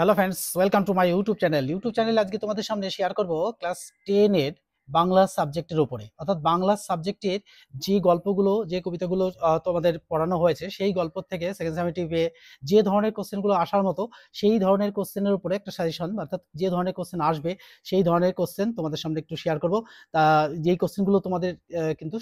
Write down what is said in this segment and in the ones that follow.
Hello friends, welcome to my YouTube channel. আজকে তোমাদের সামনে শেয়ার করব ক্লাস 10 এর বাংলা সাবজেক্টের উপরে, অর্থাৎ বাংলা সাবজেক্টের যে গল্পগুলো, যে কবিতাগুলো তোমাদের পড়ানো হয়েছে, সেই গল্প থেকে সেকেন্ড সামেটিভে যে ধরনের কোশ্চেনগুলো আসার মতো সেই ধরনের কোশ্চেনের উপরে একটা সাজেশন, অর্থাৎ যে ধরনের কোশ্চেন আসবে সেই ধরনের কোশ্চেন তোমাদের সামনে একটু শেয়ার করব। তা যেই কোশ্চেনগুলো তোমাদের কিন্তু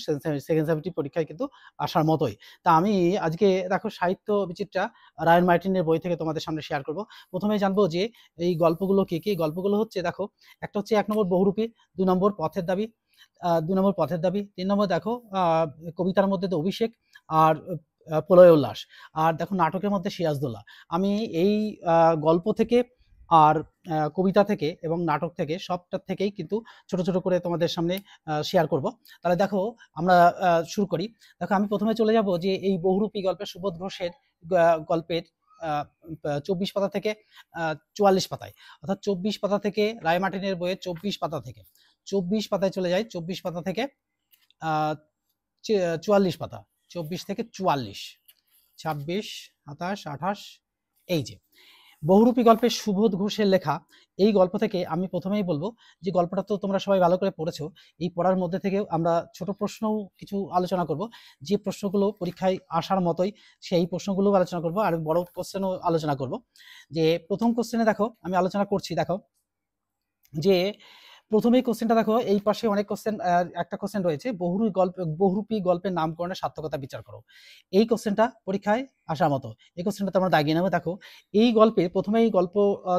সেকেন্ড সামেটিভ পরীক্ষায় কিন্তু আসার মতোই। তা আমি আজকে দেখো সাহিত্য বিচিত্রা রায়ন মার্টিনের বই থেকে তোমাদের সামনে শেয়ার করব। প্রথমে জানবো যে এই গল্পগুলো কি কি। গল্পগুলো হচ্ছে, দেখো, একটা হচ্ছে 1 নম্বর বহুরূপী, 2 নম্বর পথের দাবি, 2 নম্বর পথের দাবি, 3 নম্বর দেখো কবিতার মধ্যে তো অভিষেক, আর প্রলয় উল্লাস, আর দেখো নাটকের মধ্যে সিরাজদৌল্লা। আমি এই গল্প থেকে আর কবিতা থেকে এবং নাটক থেকে সবটা থেকেই কিন্তু ছোট ছোট করে তোমাদের সামনে শেয়ার করব। তাহলে দেখো আমরা শুরু করি। দেখো আমি প্রথমে চলে যাব যে এই বহুরূপী গল্পের সুবোধ ঘোষের গল্পের 24 পাতা থেকে 44 পাতায়, অর্থাৎ 24 পাতা থেকে, রায় মার্টিনের বইয়ে 24 পাতা থেকে 24 পাতায় চলে যায়। 24 পাতা থেকে 44 পাতা, 24 থেকে 44, 26, 27, 28, এই যে বহুরূপী গল্পের সুবোধ ঘোষের লেখা এই গল্প থেকে আমি প্রথমেই বলবো যে গল্পটা তো তোমরা সবাই ভালো করে পড়েছো। এই পড়ার মধ্যে থেকে আমরা ছোট প্রশ্নও কিছু আলোচনা করব, যে প্রশ্নগুলো পরীক্ষায় আসার মতোই সেই প্রশ্নগুলো আলোচনা করব, আর বড় কোশ্চেনও আলোচনা করব। যে প্রথম কোশ্চেনে দেখো আমি আলোচনা করছি, দেখো যে প্রথমেই কোশ্চেনটা দেখো, এই পাশে অনেক কোশ্চেন, একটা কোশ্চেন রয়েছে, বহুরূপী গল্পের নামকরণের সার্থকতা বিচার করো। এই কোশ্চেনটা পরীক্ষায় আসার মতো, এই কোশ্চেনটা তোমরা দাগিয়ে নেবে। দেখো এই গল্পে প্রথমেই গল্প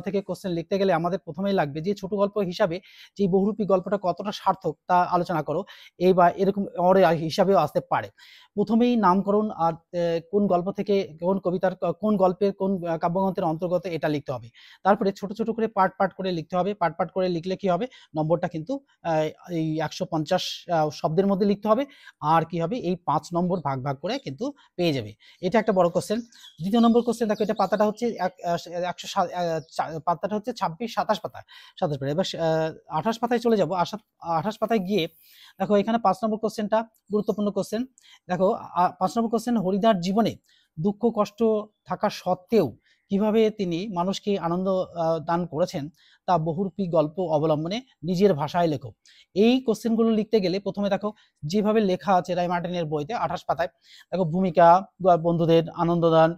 থেকে কোশ্চেন লিখতে গেলে আমাদের প্রথমেই লাগবে যে ছোট গল্প হিসাবে যে বহুরূপী গল্পটা কতটা সার্থক তা আলোচনা করো। এই বা এরকম হিসাবেও আসতে পারে। প্রথমেই নামকরণ আর কোন গল্প থেকে, কোন কবিতার, কোন গল্পের, কোন কাব্যগ্রন্থের অন্তর্গত এটা লিখতে হবে। তারপরে ছোট ছোট করে পার্ট পার্ট করে লিখতে হবে। পার্ট পার্ট করে লিখলে কি হবে, নম্বরটা কিন্তু এই 150 শব্দের মধ্যে লিখতে হবে। আর কি হবে, এই 5 নম্বর ভাগ ভাগ করে কিন্তু পেয়ে যাবে। এটা একটা বড় কোশ্চেন। দ্বিতীয় নম্বর কোশ্চেন দেখো, এটা পাতাটা হচ্ছে পাতাটা হচ্ছে 26, 27 পাতা, 27 পাতা। এবার 28 পাতায় চলে যাবো। 28 পাতায় গিয়ে দেখো এখানে 5 নম্বর কোশ্চেনটা গুরুত্বপূর্ণ কোশ্চেন। দেখো 5 নম্বর কোশ্চেন, হরিদার জীবনে দুঃখ কষ্ট থাকা সত্ত্বেও কিভাবে তিনি মানুষকে আনন্দ দান করেছেন তা বহুরূপী গল্প অবলম্বনে নিজের ভাষায় লেখো। এই কোশ্চেনগুলো লিখতে গেলে প্রথমে দেখো যেভাবে লেখা আছে রায় মার্টিনের বইতে 28 পাতায়, দেখো ভূমিকা, বন্ধুদের আনন্দ দান,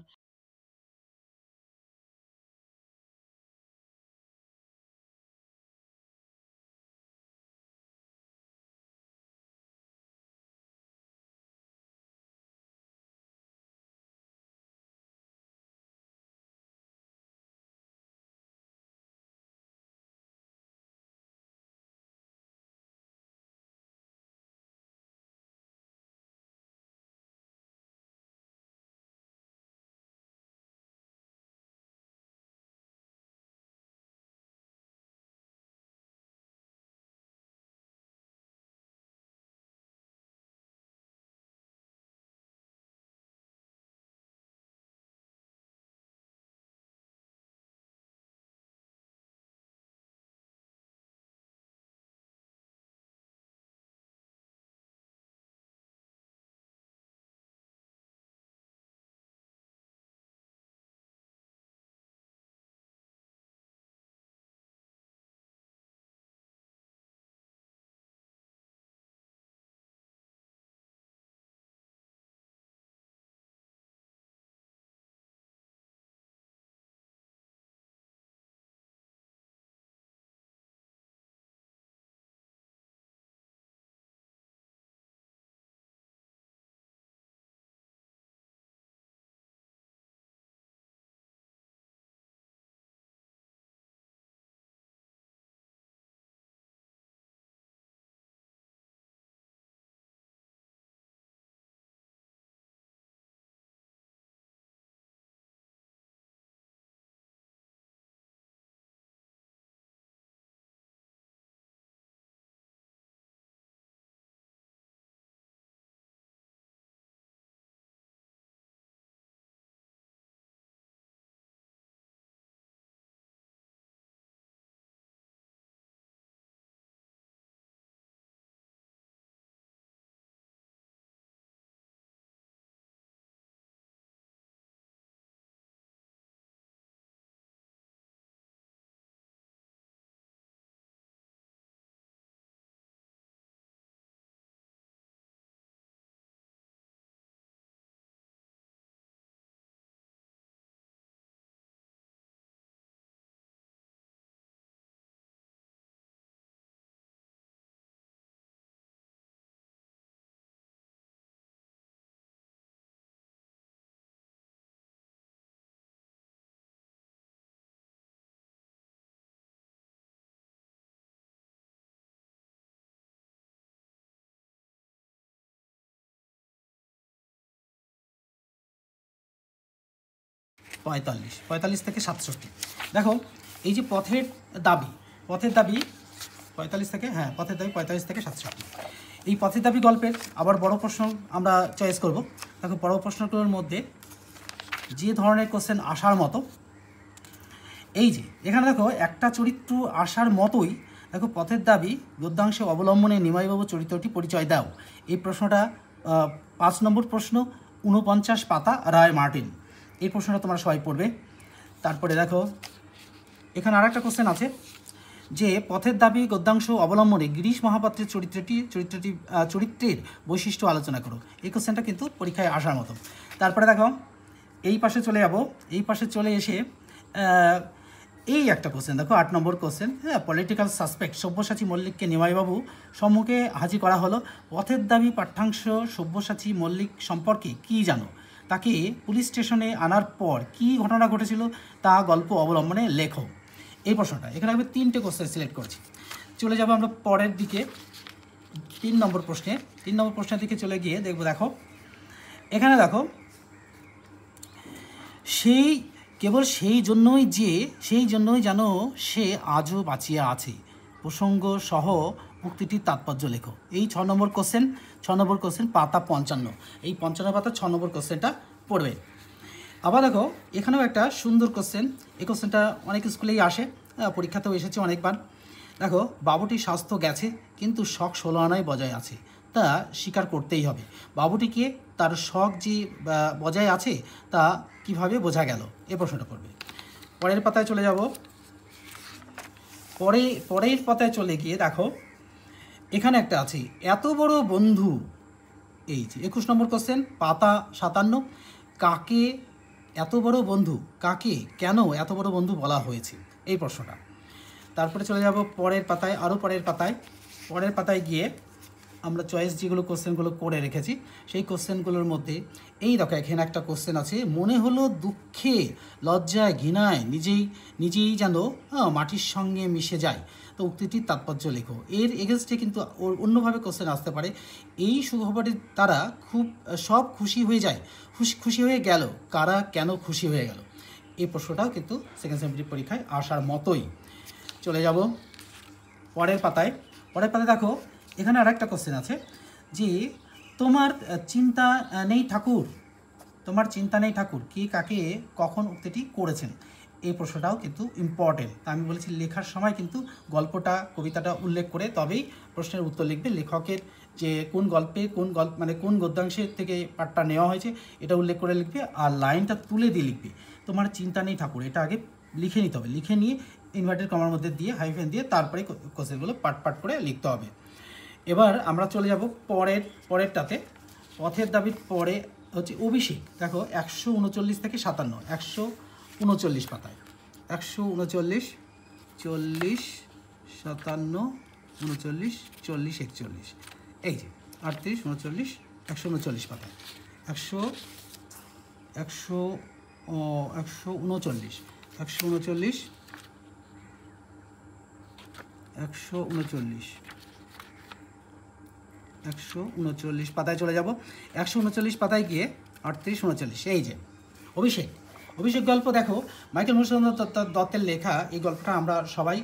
45 থেকে 67। দেখো এই যে পথের দাবি 45 থেকে 67। এই পথের দাবি গল্পের আবার বড় প্রশ্ন আমরা চয়েস করব। দেখো বড় প্রশ্নগুলোর মধ্যে যে ধরনের কোশ্চেন আসার মতো, এই যে এখানে দেখো একটা চরিত্র আসার মতোই, দেখো পথের দাবি গদ্যাংশে অবলম্বনে নিমাইবাবু চরিত্রটি পরিচয় দাও। এই প্রশ্নটা 5 নম্বর প্রশ্ন, 49 পাতা, রায় মার্টিন। এই প্রশ্নটা তোমরা সবাই পড়বে। তারপরে দেখো এখানে আর একটা কোশ্চেন আছে যে পথের দাবি গদ্যাংশ অবলম্বনে গিরিশ মহাপাত্রের চরিত্রের বৈশিষ্ট্য আলোচনা করো। এই কোশ্চেনটা কিন্তু পরীক্ষায় আসার মতো। তারপরে দেখো এই পাশে চলে যাব, এই পাশে চলে এসে এই একটা কোশ্চেন দেখো 8 নম্বর কোশ্চেন, হ্যাঁ, পলিটিক্যাল সাসপেক্ট সব্যসাচী মল্লিককে নিমাইবাবু সম্মুখে হাজির করা হলো। পথের দাবি পাঠ্যাংশ সব্যসাচী মল্লিক সম্পর্কে কি জানো? তাকে পুলিশ স্টেশনে আনার পর কি ঘটনা ঘটেছিল তা গল্প অবলম্বনে লেখো। এই প্রশ্নটা এখানে আমি 3টে কোশ্চেন সিলেক্ট করেছি। চলে যাব আমরা পরের দিকে 3 নম্বর প্রশ্নের দিকে চলে গিয়ে দেখো এখানে দেখো কেবল সেই জন্যই যেন সে আজও বাঁচিয়া আছে প্রসঙ্গ সহ উক্তিটির তাৎপর্য লেখো। এই 6 নম্বর কোশ্চেন পাতা 55। এই 55 পাতা 6 নম্বর কোশ্চেনটা পড়বে। আবার দেখো এখানেও একটা সুন্দর কোশ্চেন, এই কোশ্চেনটা অনেক স্কুলেই আসে, পরীক্ষাতেও এসেছে অনেকবার। দেখো বাবুটির স্বাস্থ্য গেছে কিন্তু শখ 16 আনায় বজায় আছে, তা স্বীকার করতেই হবে। বাবুটিকে তার শখ যে বজায় আছে তা কিভাবে বোঝা গেল? এই প্রশ্নটা করবে। পরের পাতায় চলে যাব। পরের পাতায় চলে গিয়ে দেখো এখানে একটা আছে এত বড় বন্ধু। এই যে 21 নম্বর কোশ্চেন পাতা 57। কাকে এত বড় বন্ধু, কাকে কেন এত বড় বন্ধু বলা হয়েছে? এই প্রশ্নটা। তারপরে চলে যাব পরের পাতায় গিয়ে আমরা চয়েস যেগুলো কোশ্চেনগুলো করে রেখেছি সেই কোশ্চেনগুলোর মধ্যে এই দেখো এখানে একটা কোশ্চেন আছে, মনে হলো দুঃখে লজ্জায় ঘৃণায় নিজেই যেন মাটির সঙ্গে মিশে যায়, তো উক্তিটির তাৎপর্য লেখো। এর এগেনস্টে কিন্তু অন্যভাবে কোশ্চেন আসতে পারে। এই সুখবরের তারা সব খুশি হয়ে যায়, খুশি হয়ে গেল, কারা কেন খুশি হয়ে গেল? এই প্রশ্নটাও কিন্তু সেকেন্ড সেমিস্টার পরীক্ষায় আসার মতোই। চলে যাব পরের পাতায় দেখো এখানে আর একটা কোশ্চেন আছে যে তোমার চিন্তা নেই ঠাকুর কে কাকে কখন উক্তিটি করেছেন? এই প্রশ্নটাও কিন্তু ইম্পর্টেন্ট। তা আমি বলেছি লেখার সময় কিন্তু গল্পটা কবিতাটা উল্লেখ করে তবেই প্রশ্নের উত্তর লিখবে। লেখকের যে কোন গদ্যাংশের থেকে পাঠটা নেওয়া হয়েছে এটা উল্লেখ করে লিখবে, আর লাইনটা তুলে দিয়ে লিখবে। তোমার চিন্তা নেই ঠাকুর এটা আগে লিখে নিতে হবে, লিখে নিয়ে ইনভার্টেড কমার মধ্যে দিয়ে হাইফেন দিয়ে তারপরে কোশ্চেনগুলো পাট করে লিখতে হবে। এবার আমরা চলে যাব পরেরটাতে। পথের দাবির পরে হচ্ছে অভিষেক। দেখো 139 থেকে 57, 139 পাতায় 139, 40, 57, 39, 40, 41, এই যে 38, 39, 139 পাতায় 139 পাতায় চলে যাব। 139 পাতায় গিয়ে 38, 39, এই যে অভিষেক গল্প। দেখো মাইকেল মধুসূদন দত্তের লেখা এই গল্পটা আমরা সবাই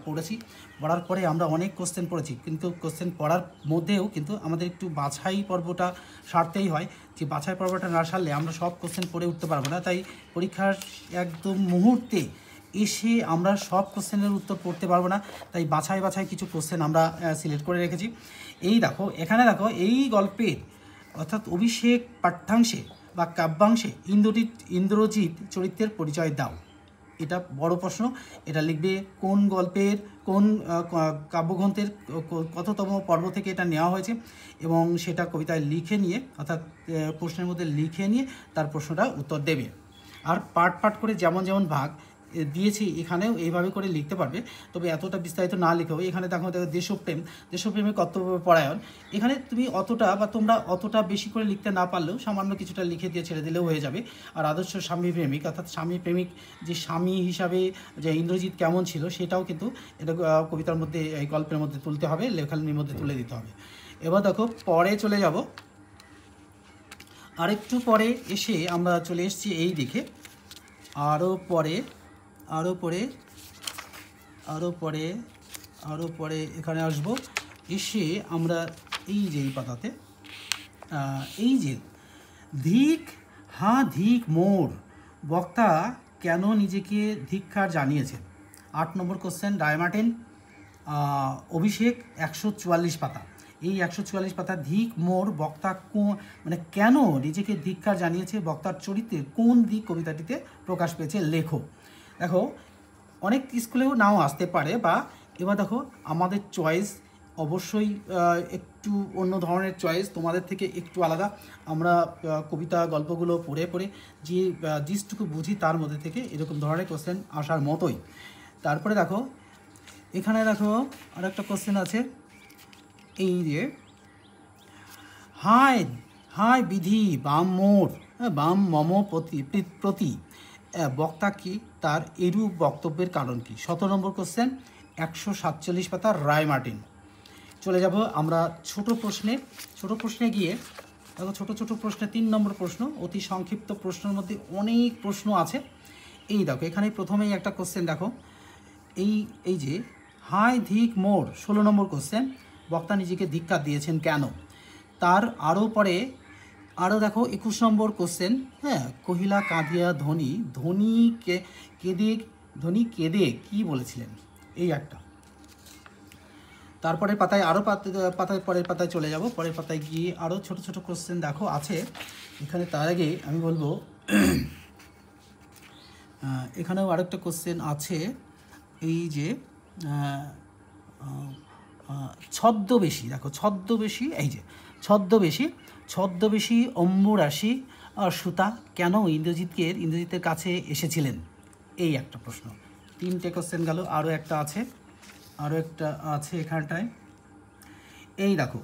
পড়েছি। পড়ার পরে আমরা অনেক কোশ্চেন পড়েছি, কিন্তু কোশ্চেন পড়ার মধ্যেও কিন্তু আমাদের একটু বাছাই পর্বটা সারতেই হয়। যে বাছাই পর্বটা না সারলে আমরা সব কোশ্চেন পড়ে উঠতে পারবো না। তাই পরীক্ষার একদম মুহূর্তে এসে আমরা সব কোশ্চেনের উত্তর পড়তে পারবো না, তাই বাছাই কিছু কোশ্চেন আমরা সিলেক্ট করে রেখেছি। এখানে দেখো এই গল্পের অর্থাৎ অভিষেক পাঠ্যাংশে বা কাব্যাংশে ইন্দ্রজিৎ চরিত্রের পরিচয় দাও। এটা বড় প্রশ্ন। এটা লিখবে কোন গল্পের কোন কাব্যগ্রন্থের কততম পর্ব থেকে এটা নেওয়া হয়েছে এবং সেটা কবিতায় লিখে নিয়ে অর্থাৎ প্রশ্নের মধ্যে লিখে নিয়ে তার প্রশ্নটা উত্তর দেবে। আর পাঠ করে যেমন ভাগ দিয়েছি এখানেও এইভাবে করে লিখতে পারবে, তবে এতটা বিস্তারিত না লিখেও এখানে দেখো দেশপ্রেমে কর্তব্য পরায়ণ, এখানে তুমি তোমরা অতটা বেশি করে লিখতে না পারলেও সামান্য কিছুটা লিখে দিয়ে ছেড়ে দিলেও হয়ে যাবে। আর আদর্শ স্বামী প্রেমিক অর্থাৎ স্বামী প্রেমিক যে স্বামী হিসাবে যে ইন্দ্রজিৎ কেমন ছিল সেটাও কিন্তু এটা কবিতার মধ্যে এই গল্পের মধ্যে তুলতে হবে, লেখালির মধ্যে তুলে দিতে হবে। এবার দেখো পরে চলে যাব, আরেকটু পরে এসে আমরা চলে এসেছি এই দিকে আরও পরে আরও পরে আরও পরে আরও পরে এখানে আসব, এসে আমরা এই যে এই পাতাতে এই যে ধিক হা ধিক মোর, বক্তা কেন নিজেকে ধিক্কার জানিয়েছে। 8 নম্বর কোশ্চেন, ডায়মার্টিন অভিষেক 144 পাতা। এই 144 পাতা ধিক মোর, বক্তা মানে কেন নিজেকে ধিক্কার জানিয়েছে, বক্তার চরিত্রের কোন দিক কবিতাটিতে প্রকাশ পেয়েছে লেখো। দেখো অনেক স্কুলেও নাও আসতে পারে, বা এবার দেখো আমাদের চয়েস অবশ্যই একটু অন্য ধরনের চয়েস, তোমাদের থেকে একটু আলাদা। আমরা কবিতা গল্পগুলো পড়ে পড়ে যে জিনিসটুকু বুঝি তার মধ্যে থেকে এরকম ধরনের কোশ্চেন আসার মতোই। তারপরে দেখো এখানে দেখো আর একটা কোশ্চেন আছে, এই যে হায় হায় বিধি বাম মোর বাম মম প্রতি, বক্তা কি, তার এরূপ বক্তব্যের কারণ কি। 17 নম্বর কোশ্চেন, 147 পাতার রায়মার্টিন। চলে যাব আমরা ছোট প্রশ্নে গিয়ে দেখো ছোট প্রশ্নে 3 নম্বর প্রশ্ন, অতি সংক্ষিপ্ত প্রশ্নের মধ্যে অনেক প্রশ্ন আছে। এই দেখো এখানে প্রথমেই একটা কোশ্চেন দেখো, এই যে হায় ধিক মোর, 16 নম্বর কোশ্চেন, বক্তা নিজেকে ধিক্কার দিয়েছেন কেন। তার আরও দেখো 21 নম্বর কোশ্চেন, হ্যাঁ, কহিলা কাঁদিয়া ধনী কেঁদে কি বলেছিলেন, এই একটা। তারপরে পাতায় আরও পরের পাতায় চলে যাব, পরের পাতায় গিয়ে আরও ছোট কোশ্চেন দেখো আছে এখানে। তার আগে আমি বলবো এখানেও আরেকটা কোশ্চেন আছে, এই যে ছদ্মবেশী, দেখো ছদ্মবেশী, এই যে ছদ্মবেশী অম্বুরাশি সুতা কেন ইন্দ্রজিতের কাছে এসেছিলেন, এই একটা প্রশ্ন। 3টে কোশ্চেন গেল, আরও একটা আছে এখানটায়। এই দেখো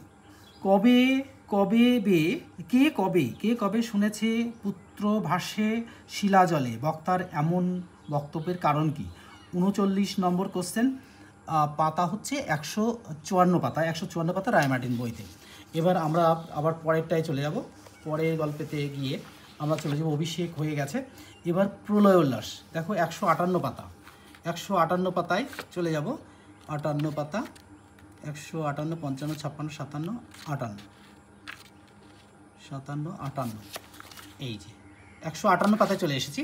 কে কবে শুনেছে পুত্র ভাসে শিলাজলে, বক্তার এমন বক্তব্যের কারণ কি। 39 নম্বর কোশ্চেন, পাতা হচ্ছে 154 পাতা, 154 পাতা রায়মার্টিন বইতে। এবার আমরা আবার পরেরটায় চলে যাব, পরের গল্পেতে গিয়ে আমরা চলে যাব, অভিষেক হয়ে গেছে। এবার প্রলয় উল্লাস, দেখো 158 পাতা, 158 পাতায় চলে যাব, 58 পাতা, 158, 55, 56, 57, 58, এই যে 158 পাতায় চলে এসেছি।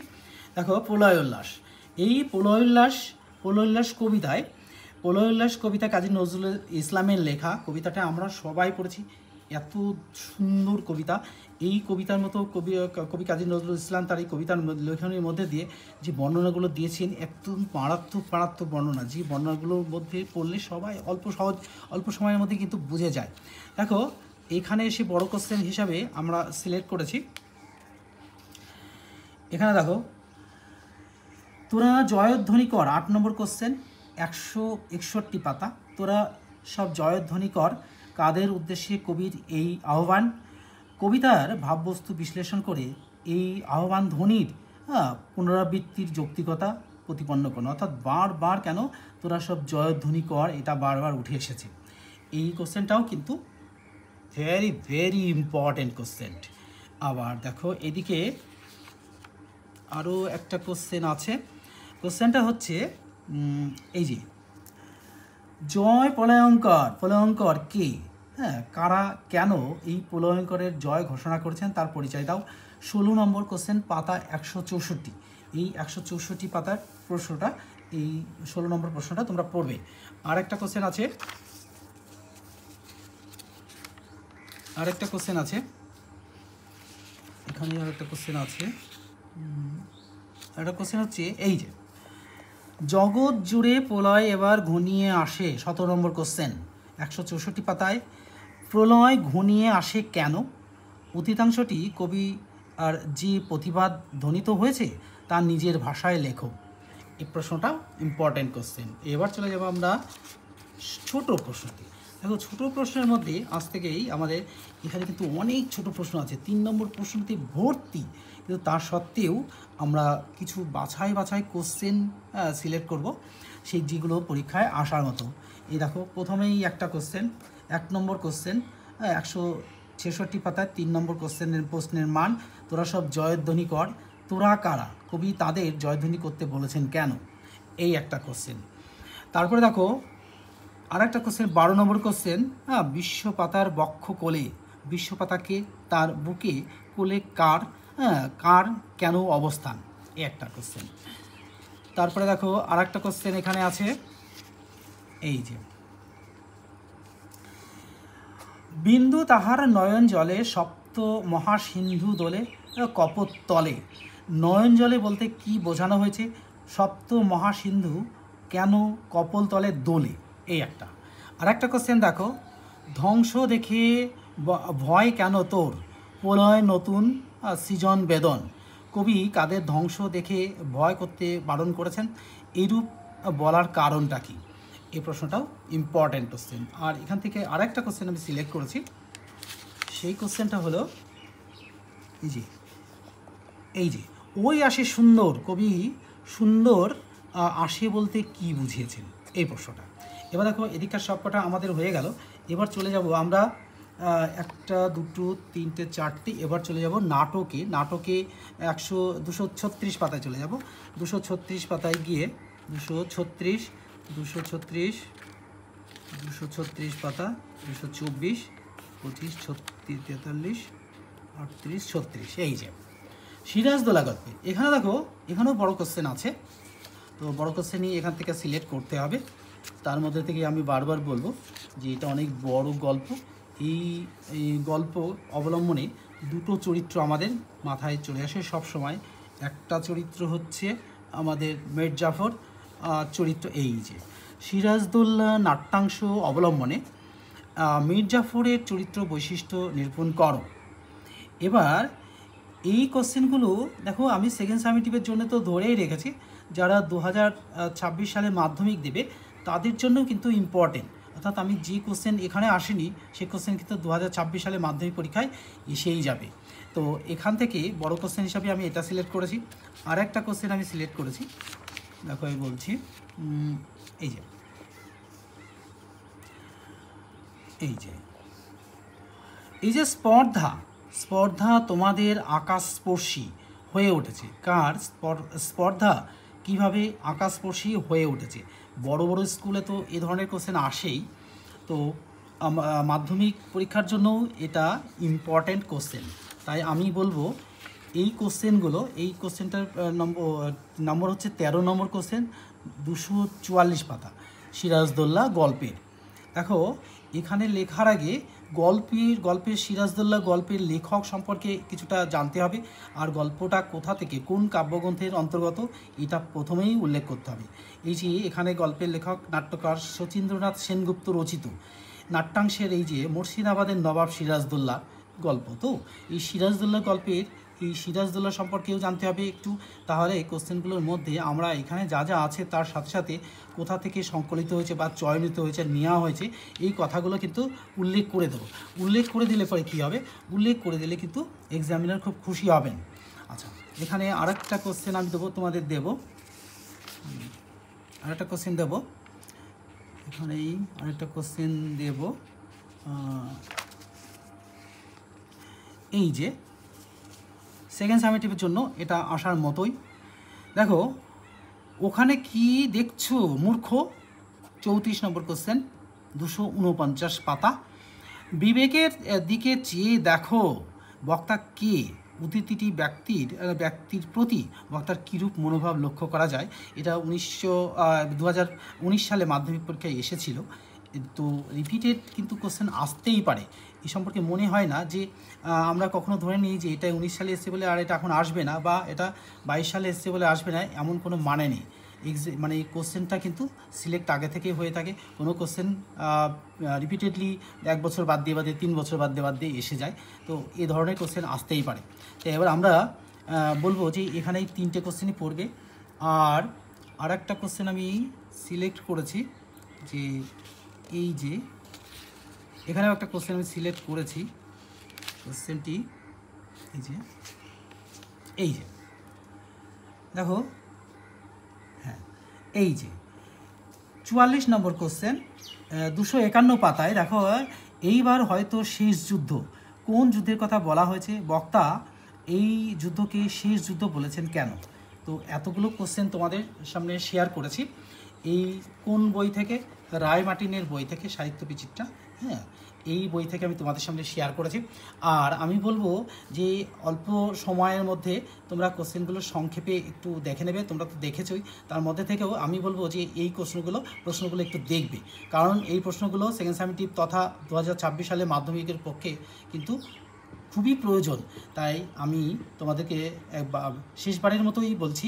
দেখো প্রলয় উল্লাস, এই প্রলয় উল্লাস কবিতা কাজী নজরুল ইসলামের লেখা। কবিতাটা আমরা সবাই পড়েছি, এত সুন্দর কবিতা। এই কবিতার মতো কবি কাজী নজরুল ইসলাম তার এই কবিতার লেখনের মধ্যে দিয়ে যে বর্ণনাগুলো দিয়েছেন, একদম মারাত্মক বর্ণনা, যে বর্ণনাগুলোর মধ্যে পড়লে সবাই অল্প সময়ের মধ্যে কিন্তু বুঝে যায়। দেখো এখানে এসে বড় কোশ্চেন হিসাবে আমরা সিলেক্ট করেছি, এখানে দেখো তোরা জয়ধ্বনি কর, 8 নম্বর কোশ্চেন, 161 পাতা। তোরা সব জয়ধ্বনি কর, কাদের উদ্দেশ্যে কবির এই আহ্বান। কবিতার ভাববস্তু বিশ্লেষণ করে এই আহ্বান ধ্বনির পুনরাবৃত্তির যৌক্তিকতা প্রতিপন্ন করো, অর্থাৎ বারবার কেন তোরা সব জয়ধ্বনি কর, এটা বারবার উঠে এসেছে। এই কোশ্চেনটাও কিন্তু ভেরি ইম্পর্টেন্ট কোশ্চেন। আবার দেখো এদিকে আরও একটা কোশ্চেন আছে, কোশ্চেনটা হচ্ছে এই যে জয় প্রলয়ঙ্কর কে, হ্যাঁ, কারা কেন এই প্রলয়ঙ্করের জয় ঘোষণা করেছেন তার পরিচয় দাও। 16 নম্বর কোশ্চেন, পাতা 164। এই 164 পাতার প্রশ্নটা, এই 16 নম্বর প্রশ্নটা তোমরা পড়বে। আর একটা কোশ্চেন আছে, এখানে আরেকটা কোশ্চেন আছে, একটা কোশ্চেন হচ্ছে এই যে জগৎ জুড়ে প্রলয় এবার ঘনিয়ে আসে। 17 নম্বর কোশ্চেন, 164 পাতায়। প্রলয় ঘনিয়ে আসে কেন, অতীতাংশটি কবি আর যে প্রতিবাদ ধ্বনিত হয়েছে তার নিজের ভাষায় লেখো। এই প্রশ্নটা ইম্পর্টেন্ট কোশ্চেন। এবার চলে যাব আমরা ছোট প্রশ্নতে। দেখো ছোট প্রশ্নের মধ্যে আজ থেকেই আমাদের এখানে কিন্তু অনেক ছোট প্রশ্ন আছে, 3 নম্বর প্রশ্নতে ভর্তি, কিন্তু তার সত্ত্বেও আমরা কিছু বাছাই কোশ্চেন সিলেক্ট করব, সেই যেগুলো পরীক্ষায় আসার মতো। এই দেখো প্রথমেই একটা কোশ্চেন, 1 নম্বর কোশ্চেন, 166 পাতায় 3 নম্বর প্রশ্নের মান, তোরা সব জয়ধ্বনি কর, তোরা কারা, কবি তাদের জয়ধ্বনি করতে বলেছেন কেন, এই একটা কোশ্চেন। তারপরে দেখো আরেকটা কোশ্চেন, 12 নম্বর কোশ্চেন, হ্যাঁ, বিশ্বপাতার বক্ষ কোলে, বিশ্বপাতাকে তার বুকে কোলে কার, হ্যাঁ, কার কেন অবস্থান, এই একটা কোশ্চেন। তারপরে দেখো আরেকটা কোশ্চেন এখানে আছে, এই যে, বিন্দু তাহার নয়ন জলে সপ্ত মহাসিন্ধু দোলে কপোত তলে, নয়ন জলে বলতে কি বোঝানো হয়েছে, সপ্ত মহাসিন্ধু কেন কপোল তলে দোলে, এই একটা। আর একটা কোশ্চেন দেখো, ধ্বংস দেখে ভয় কেন তোর, প্রলয় নতুন সৃজন বেদন, কবি কাদের ধ্বংস দেখে ভয় করতে বারণ করেছেন, এইরূপ বলার কারণটা কি, এই প্রশ্নটাও ইম্পর্ট্যান্ট কোশ্চেন। আর এখান থেকে আরেকটা কোশ্চেন আমি সিলেক্ট করেছি, সেই কোশ্চেনটা হলো এই যে ওই আসে সুন্দর, কবি সুন্দর আসে বলতে কি বুঝিয়েছেন, এই প্রশ্নটা। এবার দেখো এদিককার সবকটা আমাদের হয়ে গেল। এবার চলে যাব আমরা একটা, দুটো, তিনটে, চারটে, এবার চলে যাব নাটকে। নাটকে 236 পাতায় চলে যাব। 236 পাতায় গিয়ে 236 পাতা, 224, 25, 36, 43, 38, 36, এই যে সিরাজদৌল্লা গল্পে। এখানে দেখো এখানেও বড় কোশ্চেন আছে, তো বড় কোশ্চেনই এখান থেকে সিলেক্ট করতে হবে। তার মধ্যে থেকে আমি বারবার বলবো যে এটা অনেক বড় গল্প। এই গল্প অবলম্বনে দুটো চরিত্র আমাদের মাথায় চলে আসে সব সময়। একটা চরিত্র হচ্ছে আমাদের মির্জাফর চরিত্র, এই যে সিরাজদৌল্লা নাট্যাংশ অবলম্বনে মির্জাফরের চরিত্র বৈশিষ্ট্য নিরূপণ করো। এবার এই কোশ্চেনগুলো দেখো আমি সেকেন্ড সামেটিভের জন্য তো ধরেই রেখেছি, যারা 2026 সালে মাধ্যমিক দেবে তাদের জন্য কিন্তু ইম্পর্টেন্ট, অর্থাৎ আমি যে কোশ্চেন এখানে আসেনি সেই কোশ্চেন কিন্তু 2026 সালে মাধ্যমিক পরীক্ষায় এসেই যাবে। তো এখান থেকে বড় কোশ্চেন হিসাবে আমি এটা সিলেক্ট করেছি। আর একটা কোশ্চেন আমি সিলেক্ট করেছি, দেখো আমি বলছি, এই যে স্পর্ধা তোমাদের আকাশস্পর্শী হয়ে উঠেছে, কার স্পর্ধা কিভাবে আকাশস্পর্শী হয়ে উঠেছে। বড় বড় স্কুলে তো এ ধরনের কোশ্চেন আসেই, তো মাধ্যমিক পরীক্ষার জন্যও এটা ইম্পর্ট্যান্ট কোশ্চেন। তাই আমি বলবো এই কোশ্চেনগুলো, এই কোশ্চেনটার নম্বর হচ্ছে 13 নম্বর কোশ্চেন, 244 পাতা, সিরাজদৌল্লা গল্পের। দেখো এখানে লেখার আগে গল্পের সিরাজদৌল্লা গল্পের লেখক সম্পর্কে কিছুটা জানতে হবে, আর গল্পটা কোথা থেকে কোন কাব্যগ্রন্থের অন্তর্গত এটা প্রথমেই উল্লেখ করতে হবে। এই যে এখানে গল্পের লেখক নাট্যকার শচীন্দ্রনাথ সেনগুপ্ত রচিত নাট্যাংশের এই যে মুর্শিদাবাদের নবাব সিরাজদৌল্লা গল্প, তো এই সিরাজদৌল্লা গল্পের এই সিরাজদৌল্লা সম্পর্কেও জানতে হবে একটু, তাহলে কোশ্চেনগুলোর মধ্যে আমরা এখানে যা যা আছে তার সাথে সাথে কোথা থেকে সংকলিত হয়েছে বা চয়নিত হয়েছে, নেওয়া হয়েছে, এই কথাগুলো কিন্তু উল্লেখ করে দেবো। উল্লেখ করে দিলে পরে কী হবে, উল্লেখ করে দিলে কিন্তু এক্সামিনার খুব খুশি হবেন। আচ্ছা, এখানে আরেকটা কোশ্চেন আমি দেবো, তোমাদের দেবো আরেকটা কোশ্চেন দেবো, এখানেই আরেকটা কোশ্চেন দেব, এই যে সেকেন্ড সামেটিভের জন্য এটা আসার মতোই। দেখো ওখানে কি দেখছো মূর্খ, 34 নম্বর কোশ্চেন, 249 পাতা। বিবেকের দিকে চেয়ে দেখো, বক্তা কে, উদ্ধৃতিটি ব্যক্তির প্রতি বক্তার কীরূপ মনোভাব লক্ষ্য করা যায়। এটা 2019 সালে মাধ্যমিক পরীক্ষায় এসেছিল, তো রিপিটেড কিন্তু কোশ্চেন আসতেই পারে। এই সম্পর্কে মনে হয় না যে আমরা কখনো ধরে নিই যে এটা 19 সালে এসছে বলে আর এটা এখন আসবে না, বা এটা 22 সালে এসছে বলে আসবে না, এমন কোনো মানে নেই। মানে এই কোশ্চেনটা কিন্তু সিলেক্ট আগে থেকেই হয়ে থাকে। কোনো কোশ্চেন রিপিটেডলি 1 বছর বাদ দিয়ে 3 বছর বাদ দিয়ে এসে যায়, তো এই ধরনের কোশ্চেন আসতেই পারে। তো এবার আমরা বলবো যে এখানেই 3টে কোশ্চেনই পড়বে। আর একটা কোশ্চেন আমি সিলেক্ট করেছি, যে এই যে এখানেও একটা কোশ্চেন আমি সিলেক্ট করেছি, কোশ্চেনটি এই যে দেখো, হ্যাঁ এই যে 44 নম্বর কোশ্চেন, 251 পাতায়। দেখো এইবার হয়তো শেষ যুদ্ধ, কোন যুদ্ধের কথা বলা হয়েছে, বক্তা এই যুদ্ধকে শেষ যুদ্ধ বলেছেন কেন? তো এতগুলো কোশ্চেন তোমাদের সামনে শেয়ার করেছি। এই কোন বই থেকে? রায় মার্টিনের বই থেকে, সাহিত্য বিচিত্রা। হ্যাঁ, এই বই থেকে আমি তোমাদের সামনে শেয়ার করেছি। আর আমি বলবো যে অল্প সময়ের মধ্যে তোমরা কোশ্চেনগুলো সংক্ষেপে একটু দেখে নেবে। তোমরা তো দেখেছোই, তার মধ্যে থেকেও আমি বলবো যে এই প্রশ্নগুলো একটু দেখবে, কারণ এই প্রশ্নগুলো সেকেন্ড সামেটিভ তথা 2026 সালে মাধ্যমিকের পক্ষে কিন্তু খুবই প্রয়োজন। তাই আমি তোমাদেরকে শেষবারের মতোই বলছি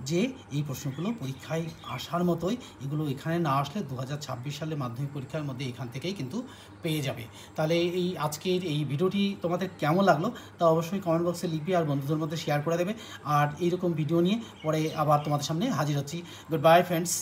যে এই প্রশ্নগুলো পরীক্ষায় আসার মতোই, এগুলো এখানে না আসলে 2026 সালে মাধ্যমিক পরীক্ষার মধ্যে এখান থেকেই কিন্তু পেয়ে যাবে। তাহলে এই আজকের এই ভিডিওটি তোমাদের কেমন লাগলো তা অবশ্যই কমেন্ট বক্সে লিখবে আর বন্ধুদের মধ্যে শেয়ার করে দেবে। আর এইরকম ভিডিও নিয়ে পরে আবার তোমাদের সামনে হাজির হচ্ছি। Good bye friends.